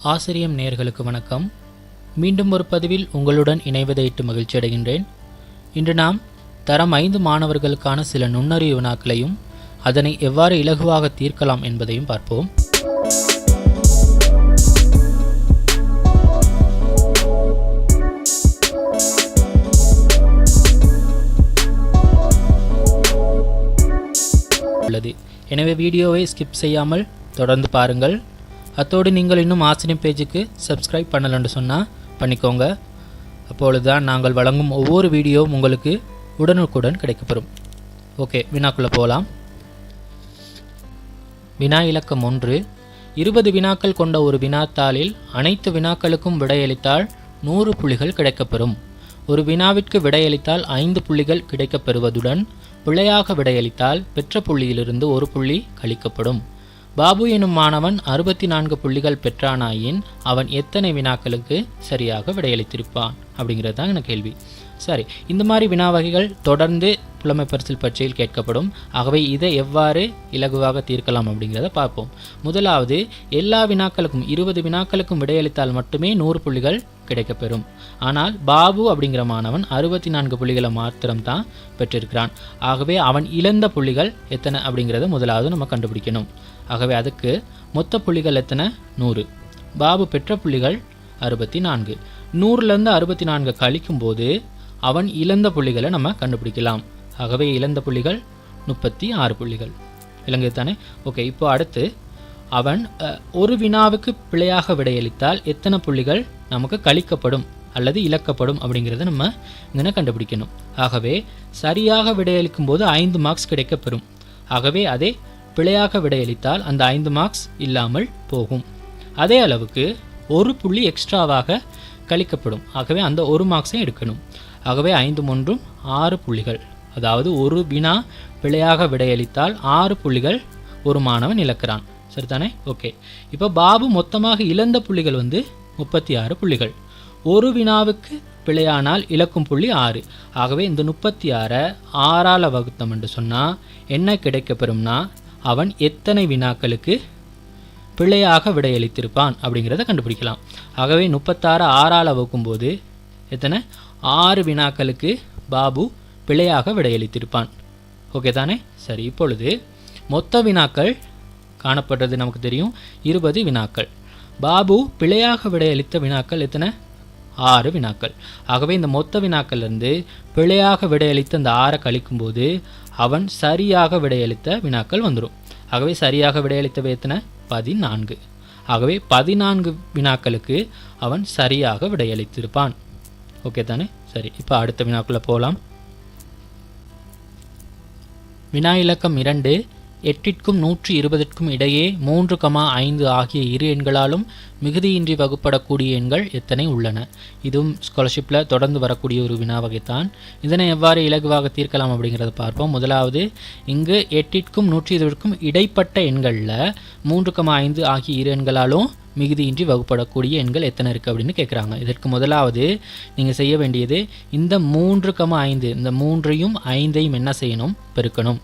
ஆசிரியம் நேயர்களுக்கு வணக்கம். மீண்டும் ஒரு பதிவில் உங்களுடன் இணைவதை இட்டு மகிழ்ச்சி அடைகின்றேன். இன்று நாம் தரம் 5 மாணவர்களுக்கான சில நுண்ணறிவு வினாக்களையும் அதனை எவ்வாறு இலகுவாக தீர்க்கலாம் என்பதையும் பார்ப்போம். உள்ளது. எனவே வீடியோவை ஸ்கிப் செய்யாமல் தொடர்ந்து பாருங்கள். அத்தோடு நீங்கள் இன்னும் ஆசிரியம் பேஜுக்கு சப்ஸ்கிரைப் பண்ணலன்னு சொன்னால் பண்ணிக்கோங்க. அப்பொழுதுதான் நாங்கள் வழங்கும் ஒவ்வொரு வீடியோவும் உங்களுக்கு உடனுக்குடன் கிடைக்கப்பெறும். ஓகே, வினாக்குள்ளே போகலாம். வினா இலக்கம் 1. 20 வினாக்கள் கொண்ட ஒரு வினாத்தாளில் அனைத்து வினாக்களுக்கும் விடையளித்தால் 100 புள்ளிகள் கிடைக்கப்பெறும். ஒரு வினாவிற்கு விடையளித்தால் 5 புள்ளிகள் கிடைக்கப்பெறுவதுடன் பிழையாக விடையளித்தால் பெற்ற புள்ளியிலிருந்து 1 புள்ளி கழிக்கப்படும். பாபு எனும் மாணவன் 64 புள்ளிகள் பெற்றானாயின் அவன் எத்தனை வினாக்களுக்கு சரியாக விடையளித்திருப்பான் அப்படிங்கிறது தான் எனக்கு கேள்வி. சரி, இந்த மாதிரி வினா வகைகள் தொடர்ந்து புலமை பரிசில் பரீட்சையில் கேட்கப்படும். ஆகவே இதை எவ்வாறு இலகுவாக தீர்க்கலாம் அப்படிங்கிறத பார்ப்போம். முதலாவது, எல்லா வினாக்களுக்கும் 20 வினாக்களுக்கும் விடையளித்தால் மட்டுமே 100 புள்ளிகள் கிடைக்கப்பெறும். ஆனால் பாபு அப்படிங்கிற மாணவன் 64 புள்ளிகளை மாத்திரம்தான் பெற்றிருக்கிறான். ஆகவே அவன் இழந்த புள்ளிகள் எத்தனை அப்படிங்கிறத முதலாவது நம்ம கண்டுபிடிக்கணும். ஆகவே அதுக்கு மொத்த புள்ளிகள் எத்தனை? 100. பாபு பெற்ற புள்ளிகள் 64. 100லேருந்து 64 கழிக்கும் போது அவன் இழந்த புள்ளிகளை நம்ம கண்டுபிடிக்கலாம். ஆகவே இழந்த புள்ளிகள் 36 புள்ளிகள். விளங்குது தானே? ஓகே, இப்போ அடுத்து அவன் ஒரு வினாவுக்கு பிழையாக விடையளித்தால் எத்தனை புள்ளிகள் நமக்கு கழிக்கப்படும் அல்லது இழக்கப்படும் அப்படிங்கிறத நம்ம இங்கே கண்டுபிடிக்கணும். ஆகவே சரியாக விடையளிக்கும் போது 5 மார்க்ஸ் கிடைக்கப்பெறும். ஆகவே அதே பிழையாக விடையளித்தால் அந்த 5 மார்க்ஸ் இல்லாமல் போகும். அதே அளவுக்கு 1 புள்ளி எக்ஸ்ட்ராவாக கழிக்கப்படும். ஆகவே அந்த 1 மார்க்ஸை எடுக்கணும். ஆகவே 5 3 6 புள்ளிகள். அதாவது ஒரு வினா பிழையாக விடையளித்தால் 6 புள்ளிகள் ஒரு மாணவன் இழக்கிறான். சரிதானே? ஓகே, இப்போ பாபு மொத்தமாக இழந்த புள்ளிகள் 36 புள்ளிகள். ஒரு வினாவுக்கு பிழையானால் இழக்கும் புள்ளி 6. ஆகவே இந்த 36 6ஆல் வகுத்தம் என்று சொன்னால் என்ன கிடைக்கப்பெறும்னா அவன் எத்தனை வினாக்களுக்கு பிழையாக விடையளித்திருப்பான் அப்படிங்கிறத கண்டுபிடிக்கலாம். ஆகவே 36 6ஆல் வகுக்கும்போது எத்தனை? 6 வினாக்களுக்கு பாபு பிழையாக விடையளித்திருப்பான். ஓகே தானே? சரி, இப்பொழுது மொத்த வினாக்கள் காணப்படுறது நமக்கு தெரியும் 20 வினாக்கள். பாபு பிழையாக விடையளித்த வினாக்கள் எத்தனை? 6 வினாக்கள். ஆகவே இந்த மொத்த வினாக்கள்லேருந்து பிழையாக விடையளித்த இந்த 6 கழிக்கும்போது அவன் சரியாக விடையளித்த வினாக்கள் வந்துடும். ஆகவே சரியாக விடையளித்தவை எத்தனை? 14. ஆகவே 14 வினாக்களுக்கு அவன் சரியாக விடையளித்திருப்பான். ஓகே தானே? சரி, இப்போ அடுத்த வினாக்குள்ளே போகலாம். வினா இலக்கம் 2. 8க்கும் 120க்கும் இடையே 3,5 ஆகிய இரு எண்களாலும் மிகுதியின்றி வகுப்படக்கூடிய எண்கள் எத்தனை உள்ளன? இதுவும் ஸ்காலர்ஷிப்பில் தொடர்ந்து வரக்கூடிய ஒரு வினா வகைத்தான். இதனை எவ்வாறு இலகுவாக தீர்க்கலாம் அப்படிங்கிறத பார்ப்போம். முதலாவது, இங்கு 8க்கும் 120க்கும் இடைப்பட்ட எண்களில் 3,5 ஆகிய இரு எண்களாலும் மிகுதியின்றி வகுப்படக்கூடிய எண்கள் எத்தனை இருக்குது அப்படின்னு கேட்குறாங்க. இதற்கு முதலாவது நீங்கள் செய்ய வேண்டியது இந்த 3,5 இந்த 3ஐயும் 5ஐயும் என்ன செய்யணும்? பெருக்கணும்.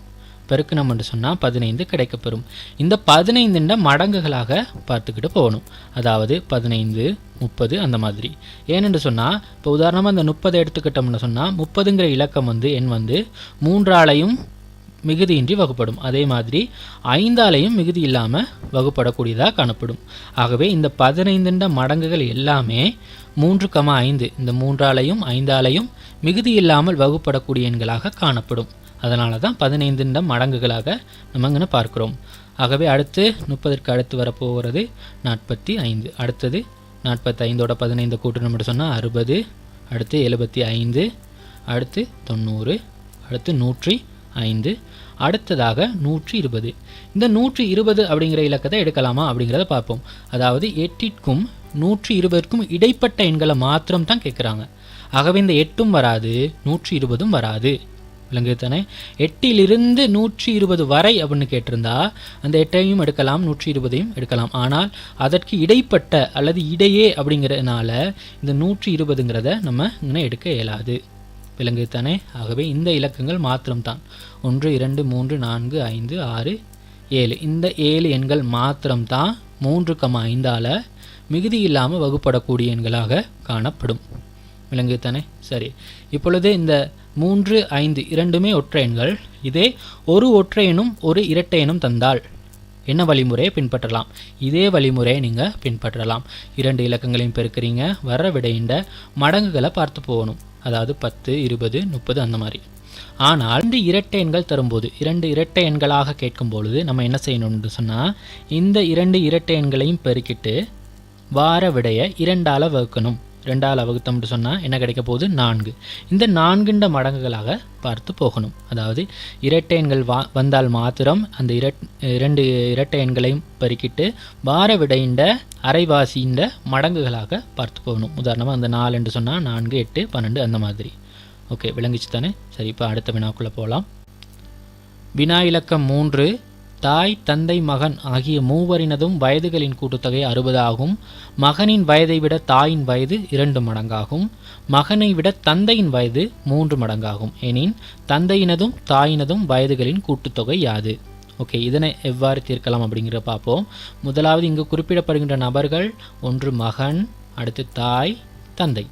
பெருக்கணும் என்று சொன்னால் 15 கிடைக்கப்பெறும். இந்த 15 மடங்குகளாக பார்த்துக்கிட்டு போகணும். அதாவது 15 30 அந்த மாதிரி. ஏனென்று சொன்னால் இப்போ உதாரணமாக இந்த 30 எடுத்துக்கிட்டோம்னு சொன்னால் 30ங்கிற இலக்கம் எண் 3ஆலையும் மிகுதியின்றி வகுப்படும். அதே மாதிரி 5ஆலையும் மிகுதி இல்லாமல் வகுப்படக்கூடியதாக காணப்படும். ஆகவே இந்த 15 மடங்குகள் எல்லாமே 3,5 இந்த 3ஆலையும் 5ஆலையும் மிகுதி இல்லாமல் வகுப்படக்கூடிய எண்களாக காணப்படும். அதனால தான் 15 மடங்குகளாக நம்ம இங்கே பார்க்குறோம். ஆகவே அடுத்து 30ற்கு அடுத்து வரப்போகிறது 45. அடுத்தது 45ஓட 15 கூட்டணும் சொன்னால் 60. அடுத்து 75. அடுத்து 90. அடுத்து 105. அடுத்ததாக 120. இந்த 120 அப்படிங்கிற இலக்கத்தை எடுக்கலாமா அப்படிங்கிறத பார்ப்போம். அதாவது 8க்கும் 120க்கும் இடைப்பட்ட எண்களை மாத்திரம் தான் கேட்குறாங்க. ஆகவே இந்த 8ம் வராது, 120ம் வராது. விளங்குது தானே? 8லிருந்து 120 வரை அப்படின்னு கேட்டிருந்தா அந்த 8ஐயும் எடுக்கலாம், 120ஐயும் எடுக்கலாம். ஆனால் அதற்கு இடைப்பட்ட அல்லது இடையே அப்படிங்கிறதுனால இந்த 120ங்கிறத நம்ம இங்கே எடுக்க இயலாது. விளங்குது தானே? ஆகவே இந்த இலக்கங்கள் மாத்திரம்தான் 1 2 3 4 5 6 7 இந்த 7 எண்கள் மாத்திரம்தான் 3,5ஆல் மிகுதி இல்லாமல் வகுப்படக்கூடிய எண்களாக காணப்படும். விளங்கு தானே? சரி, இப்பொழுது இந்த 3, 5 இரண்டுமே ஒற்றை எண்கள். இதே ஒரு ஒற்றை எண்ணும் ஒரு இரட்டை எண்ணும் தந்தால் என்ன வழிமுறையை பின்பற்றலாம்? இதே வழிமுறையை நீங்கள் பின்பற்றலாம். 2 இலக்கங்களையும் பெருக்கிறீங்க, வர விடையின்ற மடங்குகளை பார்த்து போகணும். அதாவது 10, 20, 30 அந்த மாதிரி. ஆனால் 2 இரட்டை எண்கள் தரும்போது, 2 இரட்டை எண்களாக கேட்கும் பொழுது நம்ம என்ன செய்யணும்னு சொன்னால், இந்த 2 இரட்டை எண்களையும் பெருக்கிட்டு வார விடையை 2ஆல் வகுக்கணும். 2ஆல் வகுத்தோம்னு சொன்னால் என்ன கிடைக்க போகுது? 4. இந்த 4 மடங்குகளாக பார்த்து போகணும். அதாவது இரட்டை எண்கள் வந்தால் மாத்திரம் அந்த 2 இரட்டை எண்களையும் பெருக்கிட்டு வார விடையின்ற அரைவாசின்ற மடங்குகளாக பார்த்து போகணும். உதாரணமாக அந்த 4 என்று சொன்னால் 4, 8, 12 அந்த மாதிரி. ஓகே, விளங்கிச்சு தானே? சரி, இப்போ அடுத்த வினாக்குள்ளே போகலாம். வினா இலக்கம் 3. தாய், தந்தை, மகன் ஆகிய மூவரினதும் வயதுகளின் கூட்டுத்தொகை 60 ஆகும். மகனின் வயதை விட தாயின் வயது 2 மடங்காகும். மகனை விட தந்தையின் வயது 3 மடங்காகும். எனின் தந்தையினதும் தாயினதும் வயதுகளின் கூட்டுத்தொகை யாது? ஓகே, இதனை எவ்வாறு தீர்க்கலாம் அப்படிங்கிற பார்ப்போம். முதலாவது இங்கு குறிப்பிடப்படுகின்ற நபர்கள், ஒன்று மகன், அடுத்து தாய், தந்தை.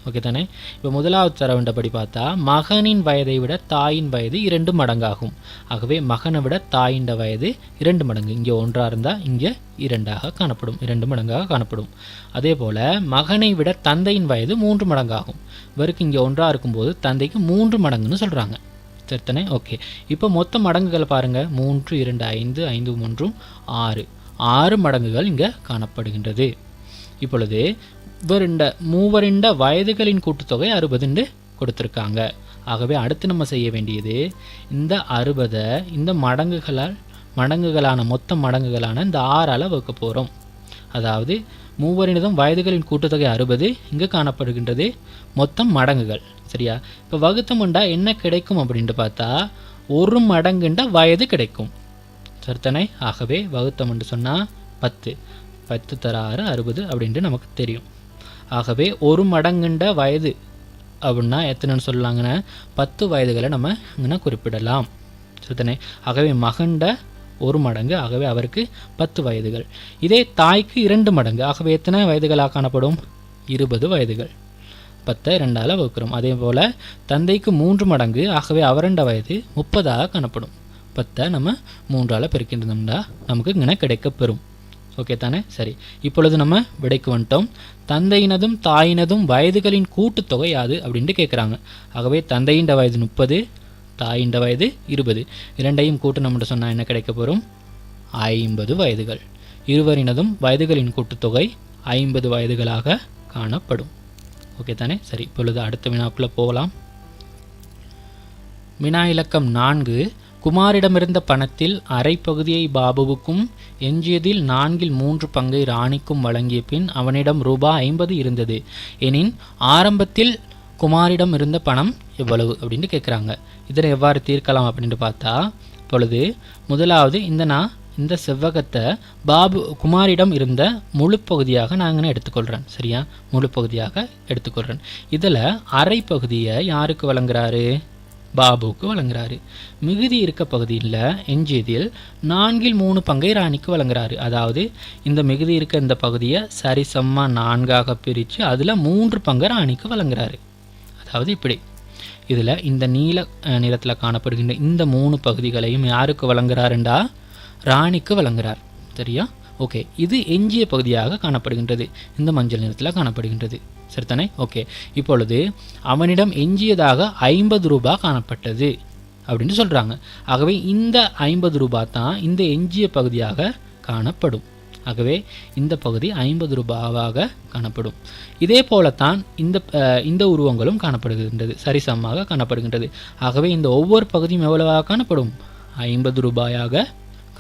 ஓகே தானே? இப்போ முதலாவது தர வேண்டபடி பார்த்தா மகனின் வயதை விட தாயின் வயது 2 மடங்காகும். ஆகவே மகனை விட தாயின் வயது 2 மடங்கு. இங்கே 1 இருந்தால் இங்கே 2ஆக காணப்படும், 2 மடங்காக காணப்படும். அதே போல் மகனை விட தந்தையின் வயது 3 மடங்காகும். இவருக்கு இங்கே 1 இருக்கும்போது தந்தைக்கு 3 மடங்குன்னு சொல்கிறாங்க. சரித்தானே? ஓகே, இப்போ மொத்த மடங்குகளை பாருங்கள். 3, 2, 5, 5, 3, 6. 6 மடங்குகள் இங்கே காணப்படுகின்றது. இப்பொழுது மூவரிண்ட வயதுகளின் கூட்டுத்தொகை 60 கொடுத்துருக்காங்க. ஆகவே அடுத்து நம்ம செய்ய வேண்டியது இந்த 60 இந்த மடங்குகளான மொத்த மடங்குகளான இந்த 6ஆல் வகுக்க போகிறோம். அதாவது மூவரினதும் வயதுகளின் கூட்டுத்தொகை 60 இங்கே காணப்படுகின்றது, மொத்தம் மடங்குகள். சரியா? இப்போ வகுத்தமுண்டா என்ன கிடைக்கும் அப்படின்ட்டு பார்த்தா 1 மடங்குண்ட வயது கிடைக்கும். சரித்தானே? ஆகவே வகுத்தம்னு சொன்னால் 10 தர 6 60 அப்படின்ட்டு நமக்கு தெரியும். ஆகவே 1 மடங்குண்ட வயது அப்படின்னா எத்தனைன்னு சொல்லலாங்கன்னா 10 வயதுகளை நம்ம இங்கே குறிப்பிடலாம். சரித்தானே? ஆகவே மகண்ட 1 மடங்கு, ஆகவே அவருக்கு 10 வயதுகள். இதே தாய்க்கு 2 மடங்கு, ஆகவே எத்தனை வயதுகளாக காணப்படும்? 20 வயதுகள். 10 2ஆல் வகுக்கிறோம். அதே போல் தந்தைக்கு 3 மடங்கு, ஆகவே அவரண்ட வயது 30ஆக காணப்படும். 10 நம்ம 3ஆல் பெருக்கின்றோம்னா நமக்கு இங்கே கிடைக்கப்பெறும். ஓகே தானே? சரி, இப்பொழுது நம்ம விடைக்கு வந்துட்டோம். தந்தையினதும் தாயினதும் வயதுகளின் கூட்டுத்தொகை யாது அப்படின்ட்டு கேட்குறாங்க. ஆகவே தந்தையின் வயது 30, தாயின் வயது 20. இரண்டையும் கூட்டணும்னு சொன்னால் என்ன கிடைக்க போகிறோம்? 50 வயதுகள். இருவரினதும் வயதுகளின் கூட்டுத்தொகை 50 வயதுகளாக காணப்படும். ஓகே தானே? சரி, இப்பொழுது அடுத்த வினாக்குள்ளே போகலாம். வினா இலக்கம் 4. குமாரிடமிருந்த பணத்தில் அரை பகுதியை பாபுவுக்கும் எஞ்சியதில் 4/3 பங்கை ராணிக்கும் வழங்கிய பின் அவனிடம் ரூபாய் 50 இருந்தது. எனின் ஆரம்பத்தில் குமாரிடம் இருந்த பணம் எவ்வளவு அப்படின்னு கேட்குறாங்க. இதனை எவ்வாறு தீர்க்கலாம் அப்படின்ட்டு பார்த்தா, இப்பொழுது முதலாவது இந்த செவ்வகத்தை குமாரிடம் இருந்த முழு பகுதியாக நான் எடுத்துக்கொள்கிறேன். சரியா? முழு பகுதியாக எடுத்துக்கொள்கிறேன். இதில் அரை பகுதியை யாருக்கு வழங்குறாரு? பாபுவுக்கு வழங்குறாரு. மிகுதி இருக்க பகுதியில் எஞ்சியதில் 4/3 பங்கை ராணிக்கு வழங்குறாரு. அதாவது இந்த மிகுதி இருக்க இந்த பகுதியை சரிசமமா 4ஆக பிரித்து அதில் 3 பங்கை ராணிக்கு வழங்குறாரு. அதாவது இப்படி இதில் இந்த நீல நிறத்தில் காணப்படுகின்ற இந்த 3 பகுதிகளையும் யாருக்கு வழங்குறாருண்டா ராணிக்கு வழங்குறார். சரியா? ஓகே, இது எஞ்சிய பகுதியாக காணப்படுகின்றது, இந்த மஞ்சள் நிறத்தில் காணப்படுகின்றது. சரித்தானே? ஓகே, இப்பொழுது அவனிடம் எஞ்சியதாக 50 ரூபாய் காணப்பட்டது அப்படின்னு சொல்கிறாங்க. ஆகவே இந்த 50 ரூபாய் தான் இந்த எஞ்சிய பகுதியாக காணப்படும். ஆகவே இந்த பகுதி 50 ரூபாவாக காணப்படும். இதே போலத்தான் இந்த உருவங்களும் காணப்படுகின்றது, சரிசமமாக காணப்படுகின்றது. ஆகவே இந்த ஒவ்வொரு பகுதியும் எவ்வளவாக காணப்படும்? 50 ரூபாயாக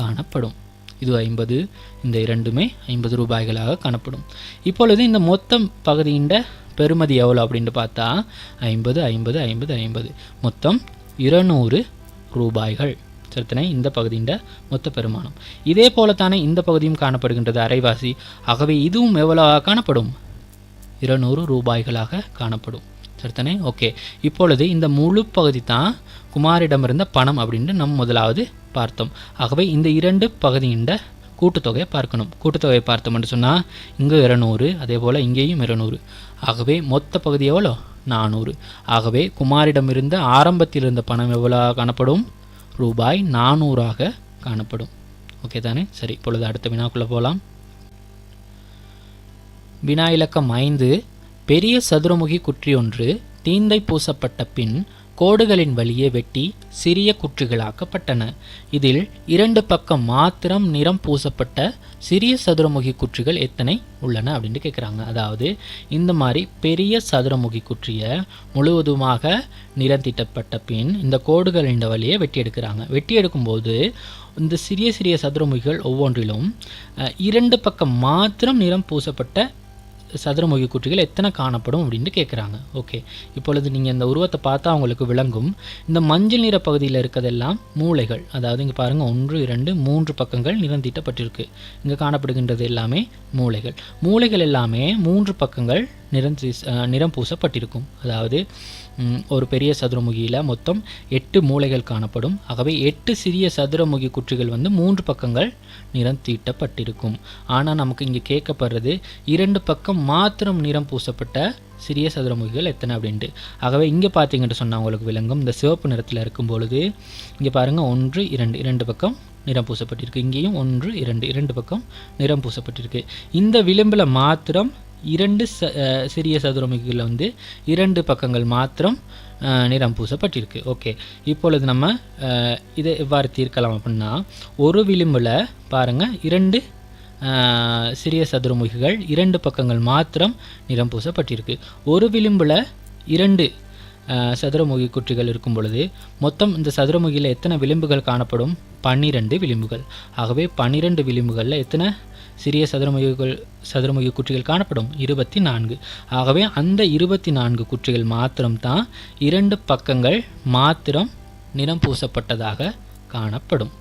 காணப்படும். இது 50, இந்த இரண்டுமே 50 ரூபாய்களாக காணப்படும். இப்பொழுது இந்த மொத்தம் பகுதியின் பெறுமதி எவ்வளோ அப்படின்ட்டு பார்த்தா 50 50 50 50 மொத்தம் 200 ரூபாய்கள். சரித்தனை? இந்த பகுதியின் மொத்த பெருமானம். இதே போலத்தானே இந்த பகுதியும் காணப்படுகின்றது, அரைவாசி. ஆகவே இதுவும் எவ்வளவாக காணப்படும்? 200 ரூபாய்களாக காணப்படும். சரித்தானே? ஓகே, இப்பொழுது இந்த முழு பகுதி தான் குமாரிடமிருந்த பணம் அப்படின்ட்டு நம்ம முதலாவது பார்த்தோம். ஆகவே இந்த 2 பகுதியின் கூட்டுத்தொகையை பார்க்கணும். கூட்டுத்தொகையை பார்த்தோம்னு சொன்னால் இங்கே 200, அதே போல் இங்கேயும் 200. ஆகவே மொத்த பகுதி எவ்வளோ? 400. ஆகவே குமாரிடம் இருந்த ஆரம்பத்தில் இருந்த பணம் எவ்வளோ காணப்படும்? ரூபாய் 400 காணப்படும். ஓகே தானே? சரி, இப்பொழுது அடுத்த வினாக்குள்ளே போகலாம். வினா இலக்கம் 5. பெரிய சதுரமுகி குற்றி ஒன்று தீந்தை பூசப்பட்ட பின் கோடுகளின் வழியே வெட்டி சிறிய குற்றிகளாக்கப்பட்டன. இதில் 2 பக்கம் மாத்திரம் நிறம் பூசப்பட்ட சிறிய சதுரமுகி குற்றிகள் எத்தனை உள்ளன அப்படின்னு கேட்குறாங்க. அதாவது இந்த மாதிரி பெரிய சதுரமுகி குற்றியை முழுவதுமாக நிறம் தீட்டப்பட்ட பின் இந்த கோடுகளின் வழியே வெட்டி எடுக்கிறாங்க. வெட்டி எடுக்கும்போது இந்த சிறிய சிறிய சதுரமுகிகள் ஒவ்வொன்றிலும் 2 பக்கம் மாத்திரம் நிறம் பூசப்பட்ட சதுரமுகி குற்றிகள் எத்தனை காணப்படும் அப்படின்னு கேட்குறாங்க. ஓகே, இப்பொழுது நீங்கள் இந்த உருவத்தை பார்த்தா அவங்களுக்கு விளங்கும். இந்த மஞ்சள் நிற பகுதியில் இருக்கிறதெல்லாம் மூலைகள். அதாவது இங்கே பாருங்கள், 1, 2, 3 பக்கங்கள் நிறம் தீட்டப்பட்டிருக்கு. இங்கே காணப்படுகின்றது எல்லாமே மூலைகள். மூலைகள் எல்லாமே 3 பக்கங்கள் நிறம் பூசப்பட்டிருக்கும். அதாவது ஒரு பெரிய சதுரமுகியில் மொத்தம் 8 மூலைகள் காணப்படும். ஆகவே 8 சிறிய சதுரமுகி குற்றிகள் 3 பக்கங்கள் நிறம் தீட்டப்பட்டிருக்கும். ஆனால் நமக்கு இங்கே கேட்கப்படுறது 2 பக்கம் மாத்திரம் நிறம் பூசப்பட்ட சிறிய சதுரமுகிகள் எத்தனை அப்படின்ட்டு. ஆகவே இங்கே பார்த்தீங்கன்னு சொன்னால் உங்களுக்கு விளங்கும். இந்த சிவப்பு நிறத்தில் இருக்கும் பொழுது இங்கே பாருங்கள், 1, 2, 2 பக்கம் நிறம் பூசப்பட்டிருக்கு. இங்கேயும் 1, 2, 2 பக்கம் நிறம் பூசப்பட்டிருக்கு. இந்த விளிம்பில் மாத்திரம் 2 சிறிய சதுரமுகிகள் 2 பக்கங்கள் மாத்திரம் நிறம் பூசப்பட்டிருக்கு. ஓகே, இப்பொழுது நம்ம இதை எவ்வாறு தீர்க்கலாம் அப்படின்னா, ஒரு விளிம்பில் பாருங்கள் 2 சிறிய சதுரமுகிகள் 2 பக்கங்கள் மாத்திரம் நிறம் பூசப்பட்டிருக்கு. ஒரு விளிம்பில் 2 சதுரமுகி குற்றிகள் இருக்கும் பொழுது மொத்தம் இந்த சதுரமுகியில் எத்தனை விளிம்புகள் காணப்படும்? 12 விளிம்புகள். ஆகவே 12 விளிம்புகளில் எத்தனை சிறிய சதுரமுகி குற்றிகள் காணப்படும்? 24. ஆகவே அந்த 24 குற்றிகள் மாத்திரம்தான் 2 பக்கங்கள் மாத்திரம் நிறம் பூசப்பட்டதாக காணப்படும்.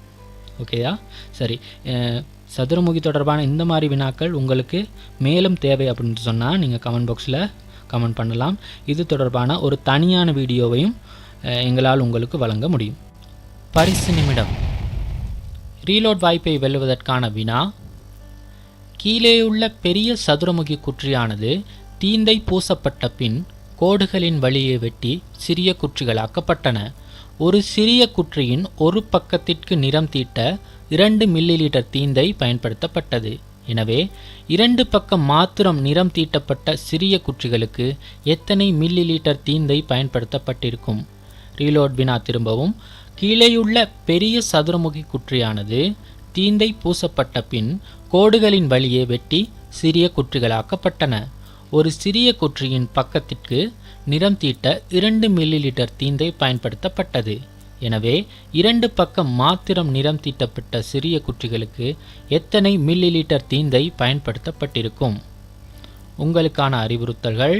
ஓகேயா? சரி, சதுரமுகி தொடர்பான இந்த மாதிரி வினாக்கள் உங்களுக்கு மேலும் தேவை அப்படின்னு சொன்னால் நீங்கள் கமெண்ட் பாக்ஸில் கமெண்ட் பண்ணலாம். இது தொடர்பான ஒரு தனியான வீடியோவையும் எங்களால் உங்களுக்கு வழங்க முடியும். பரிசு நிமிடம். ரீலோட் வாய்ப்பை வெல்லுவதற்கான வினா: கீழேயுள்ள பெரிய சதுரமுகி குற்றியானது தீந்தை பூசப்பட்ட பின் கோடுகளின் வழியே வெட்டி சிறிய குற்றிகளாக்கப்பட்டன. ஒரு சிறிய குற்றியின் ஒரு பக்கத்திற்கு நிறம் தீட்ட 2 மில்லிலிட்டர் தீந்தை பயன்படுத்தப்பட்டது. எனவே 2 பக்கம் மாத்திரம் நிறம் தீட்டப்பட்ட சிறிய குற்றிகளுக்கு எத்தனை மில்லிலிட்டர் தீந்தை பயன்படுத்தப்பட்டிருக்கும்? ரீலோட் வினா திரும்பவும். கீழேயுள்ள பெரிய சதுரமுகி குற்றியானது தீந்தை பூசப்பட்ட பின் கோடுகளின் வழியே வெட்டி சிறிய குற்றிகளாக்கப்பட்டன. ஒரு சிறிய குற்றியின் பக்கத்திற்கு நிறம் தீட்ட 2 மில்லிலிட்டர் தீந்தை பயன்படுத்தப்பட்டது. எனவே 2 பக்கம் மாத்திரம் நிறம் தீட்டப்பட்ட சிறிய குற்றிகளுக்கு எத்தனை மில்லிலிட்டர் தீந்தை பயன்படுத்தப்பட்டிருக்கும்? உங்களுக்கான அறிவுறுத்தல்கள்: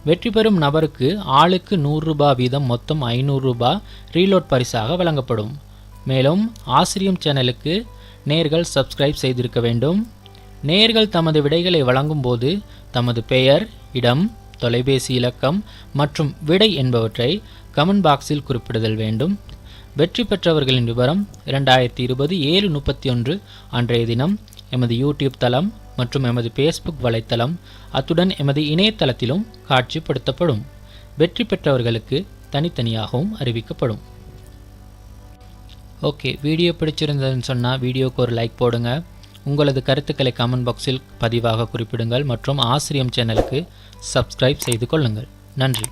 வெற்றி பெறும் நபருக்கு ஆளுக்கு 100 ரூபாய் வீதம் மொத்தம் 500 ரூபாய் ரீலோட் பரிசாக வழங்கப்படும். மேலும் ஆசிரியம் சேனலுக்கு நேயர்கள் சப்ஸ்கிரைப் செய்திருக்க வேண்டும். நேயர்கள் தமது விடைகளை வழங்கும் போது தமது பெயர், இடம், தொலைபேசி இலக்கம் மற்றும் விடை என்பவற்றை கமெண்ட் பாக்ஸில் குறிப்பிடுதல் வேண்டும். வெற்றி பெற்றவர்களின் விவரம் 2020 7/31 அன்றைய தினம் எமது யூடியூப் தளம் மற்றும் எமது ஃபேஸ்புக் வலைத்தளம், அத்துடன் எமது இணையதளத்திலும் காட்சிப்படுத்தப்படும். வெற்றி பெற்றவர்களுக்கு தனித்தனியாகவும் அறிவிக்கப்படும். ஓகே, வீடியோ பிடிச்சிருந்ததுன்னு சொன்னால் வீடியோக்கு ஒரு லைக் போடுங்க. உங்களது கருத்துக்களை கமெண்ட் பாக்ஸில் பதிவாக குறிப்பிடுங்கள் மற்றும் ஆசிரியம் சேனலுக்கு சப்ஸ்கிரைப் செய்து கொள்ளுங்கள். நன்றி.